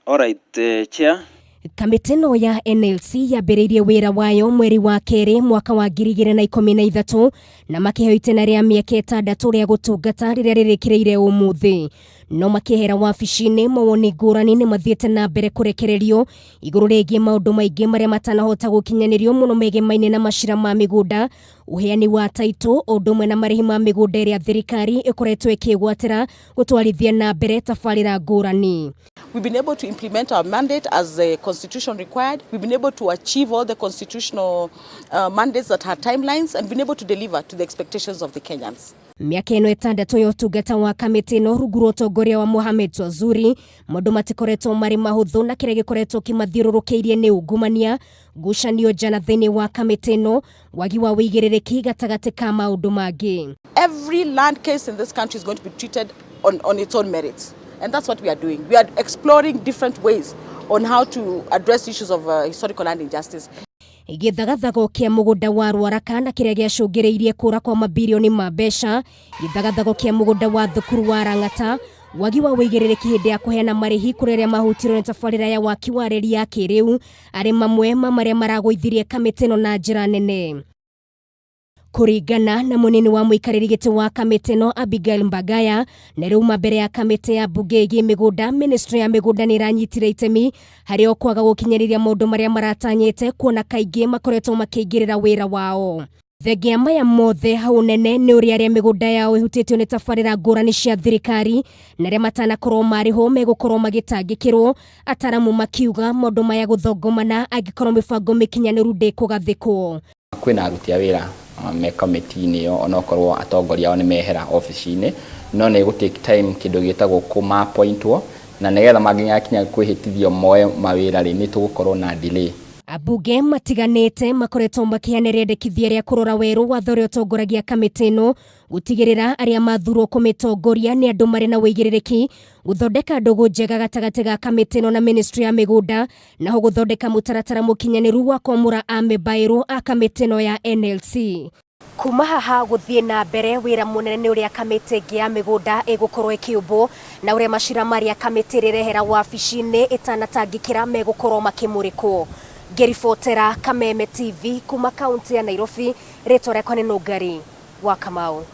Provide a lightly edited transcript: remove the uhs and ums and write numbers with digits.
All right, Chair. Kamiti no ya NLC yambĩrĩirie wĩra wayo mweri wa kerĩ mwaka wa 2013 na makĩheo itĩna rĩa mĩaka 6 rĩa gũtungata rĩrĩa rĩrĩkĩrĩire umuthi. No makĩhera wabici-inĩ mawoni ngũrani nĩ mathiĩte na mbere kũrekererio igũrũ rĩgiĩ maũndũ maingĩ marĩa matanahota gũkinyanĩrio mũno megemaine na macira ma migunda, uheani wa taitũ, ũndũ ũmwe na marĩhi ma migunda ĩrĩa thirikari ĩkoretwo ĩkĩgwatĩra gũtwarithia na mbere tabarĩra ngũrani. We've been able to implement our mandate as the constitution required. We've been able to achieve all the constitutional mandates that had timelines and been able to deliver to the expectations of the Kenyans. Miaka ĩno 6 ya ũtungata wa kamiti ĩno rungu rwa ũtongoria wa Mohamed Wazuri, maũndũ matikoretwo marĩ mahũthũ na kĩrĩa gĩkoretwo kĩmathiũrũrũkĩirie nĩ ungumania, ngucanio njana thĩinĩ wa kamiti ĩno, wagi wa wĩigĩrĩrĩki gatagatĩ ka maũndũ mangĩ. Every land case in this country is going to be treated on its own merits. And that's what we are doing. We are exploring different ways on how to address issues of historical land injustice. Gĩthagathago kĩa mũgũnda wa Ruaraka na kĩrĩa gĩacũngĩrĩirie kũra kwa mabilioni ma mbeca, gĩthagathago kĩa mũgũnda wa thukuru wa Rang'ata, wagi wa wĩigĩrĩrĩki hĩndĩ ya kũheana marĩhi kũrĩ arĩa mahutirwo nĩ tabarĩra ya waki wa reri ya kĩrĩu, arĩ mamwe ma marĩa maragũithirie kamiti ĩno na njĩra nene. Kuringana na munini wa muikariri giti wa kamiti ĩno Abigael Mbagaya, na rĩu mbere ya kamiti ya bunge ĩgiĩ migunda, ministry ya migunda nĩ iranyitire itemi harĩ o kwaga gũkinyĩrĩria maũndũ marĩa maratanyĩte, kuona kaingĩ makoretwo makĩingĩrĩra wĩra wao. Thengia maya mothe hau nene nĩ ũrĩa arĩa migunda yao ĩhutĩtio nĩ tabarĩra ngũrani cia thirikari na arĩa matanakorwo marĩho megũkorwo magĩtangĩkĩrwo, ataramu makiuga maũndũ maya gũthongomana angĩkorwo mĩbango mĩkinyanĩru ndĩkũgathĩkwo. Kwĩna aruti a wĩra me kamiti-inĩ ĩyo onokorwo atongoria ao nĩ mehera ofici-inĩ, no nĩ gũtake time kĩndũ gĩtagwo kuma-appointwo, na nĩgetha mangĩgakinya kwĩhĩtithio moe mawĩra-rĩ nĩ tũgũkorwo na delay. Abunge matiganĩte makoretwo makĩheana rĩendekithia rĩa kũrora werũ watho ũrĩa ũtongoragia kamiti ĩno, gũtigĩrĩra arĩa mathurwo kũmĩtongoria nĩ andũ marĩ na wĩigĩrĩrĩki, gũthondeka ndũgũ njega gatagatĩ ga kamiti ĩno na ministry ya migunda, naho gũthondeka mũtaratara mũkinyanĩru wa kwamũra amemba erũ a kamiti ĩno ya NLC. Kuma haha gũthiĩ na mbere wĩra mũnene nĩ ũrĩa kamiti ĩngĩ ya migunda ĩgũkorwo ĩkĩũmbwo, na ũrĩa macira marĩa kamiti ĩrĩrehera wabici-inĩ ĩtanatangĩkĩra megũkorwo makĩmũrĩkwo. Ngĩribotera Kameme TV kuma kaunti ya Nairobi, rĩtwa rĩakwa nĩ Nungari wa Kamau.